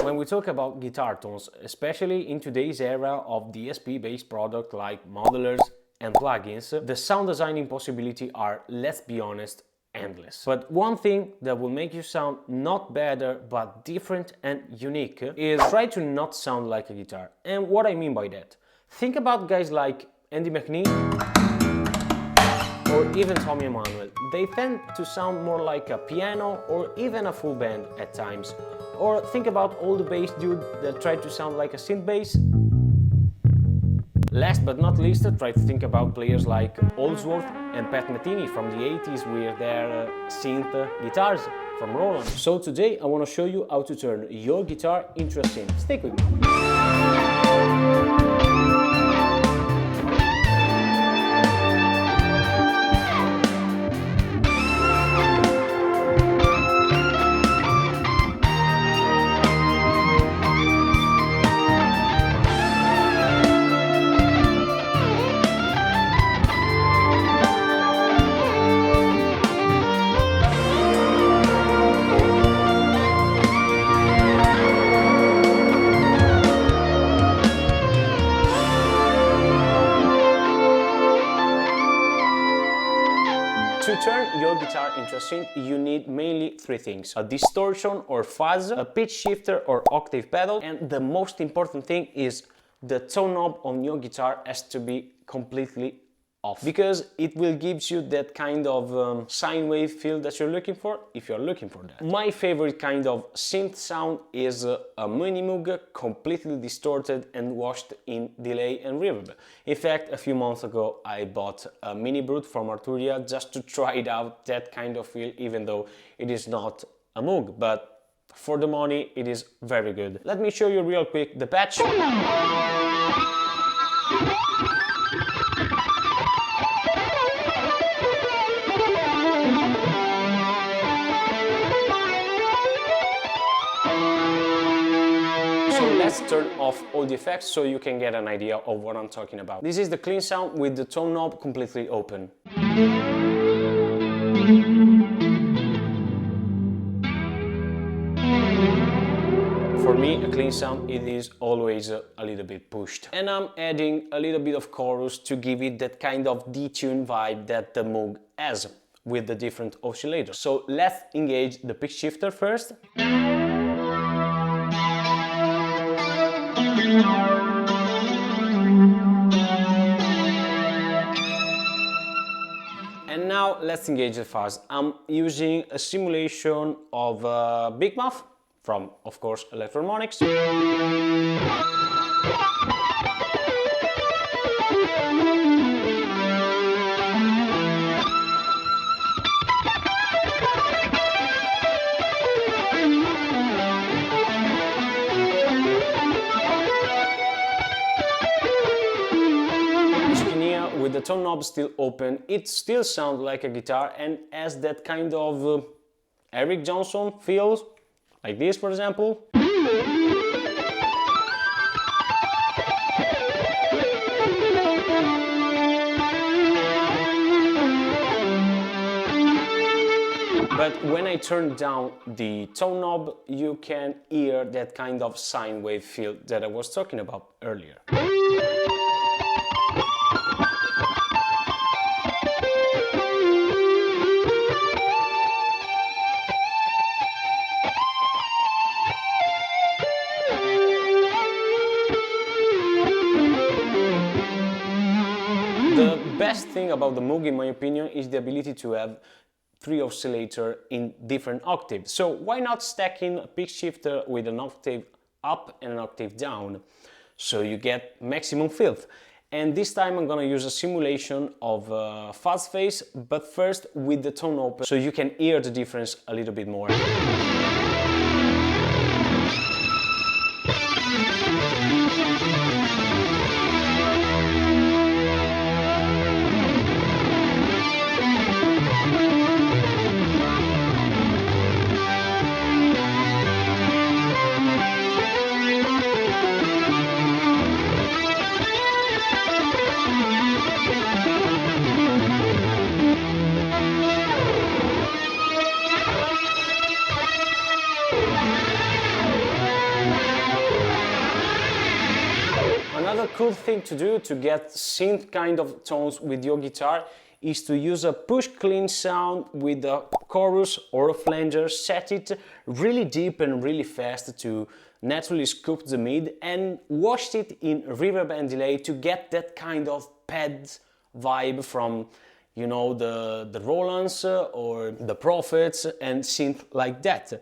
When we talk about guitar tones, especially in today's era of DSP-based products like modelers and plugins, the sound designing possibilities are, let's be honest, endless. But one thing that will make you sound not better but different and unique is try to not sound like a guitar. And what I mean by that? Think about guys like Andy McNee or even Tommy Emmanuel. They tend to sound more like a piano or even a full band at times. Or think about all the bass dudes that try to sound like a synth bass. Last but not least, try to think about players like Oldsworth and Pat Metheny from the 80s with their synth guitars from Roland. So today I want to show you how to turn your guitar into a synth. Stick with me. To turn your guitar into a synth, you need mainly three things: a distortion or fuzz, a pitch shifter or octave pedal, and the most important thing is the tone knob on your guitar has to be completely off, because it will give you that kind of sine wave feel that you're looking for, if you're looking for that. My favorite kind of synth sound is a mini Moog completely distorted and washed in delay and reverb. In fact, a few months ago I bought a mini Brute from Arturia just to try it out, that kind of feel, even though it is not a Moog, but for the money it is very good. Let me show you real quick the patch. So let's turn off all the effects so you can get an idea of what I'm talking about. This is the clean sound with the tone knob completely open. For me, a clean sound, it is always a little bit pushed. And I'm adding a little bit of chorus to give it that kind of detune vibe that the Moog has with the different oscillators. So let's engage the pitch shifter first. And now let's engage the fuzz. I'm using a simulation of Big Muff from, of course, Electroharmonics. With the tone knob still open, it still sounds like a guitar and has that kind of Eric Johnson feels, like this for example. But when I turn down the tone knob, you can hear that kind of sine wave feel that I was talking about earlier. The best thing about the Moog, in my opinion, is the ability to have 3 oscillators in different octaves. So why not stacking a pitch shifter with an octave up and an octave down, so you get maximum filth. And this time I'm gonna use a simulation of fuzz phase, but first with the tone open, so you can hear the difference a little bit more. cool thing to do to get synth kind of tones with your guitar is to use a push clean sound with a chorus or a flanger, set it really deep and really fast to naturally scoop the mid, and wash it in reverb and delay to get that kind of pad vibe from, you know, the Rolands or the Prophets and synth like that,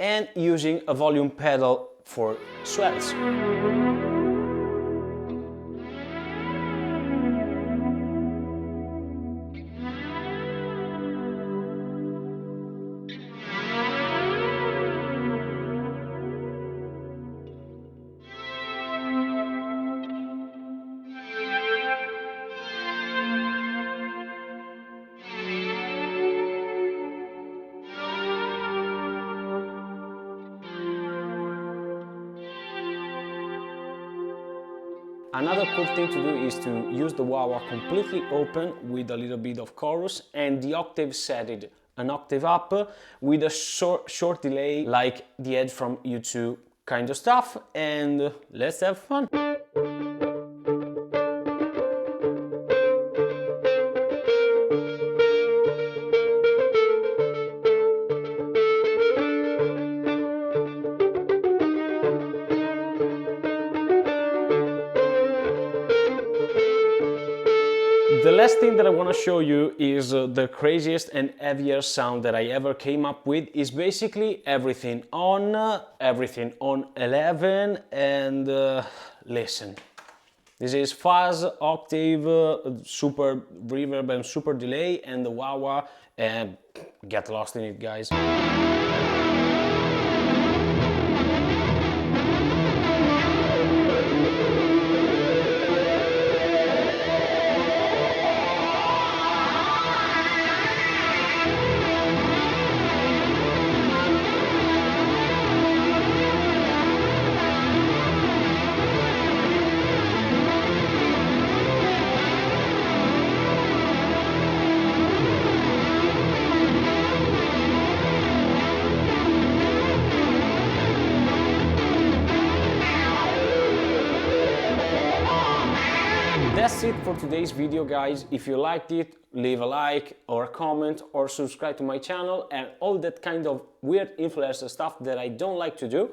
and using a volume pedal for swells. Another cool thing to do is to use the wah-wah completely open with a little bit of chorus, and the octave set it an octave up with a short delay like the Edge from U2 kind of stuff, and let's have fun. The last thing that I want to show you is the craziest and heaviest sound that I ever came up with. Is basically everything on 11, and listen. This is fuzz, octave, super reverb and super delay, and the wah-wah, and get lost in it, guys. That's it for today's video, guys. If you liked it, leave a like or a comment or subscribe to my channel and all that kind of weird influencer stuff that I don't like to do.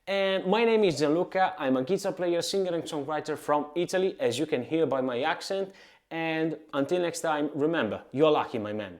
And my name is Gianluca. I'm a guitar player, singer and songwriter from Italy, as you can hear by my accent. And until next time, remember, you're lucky, my man.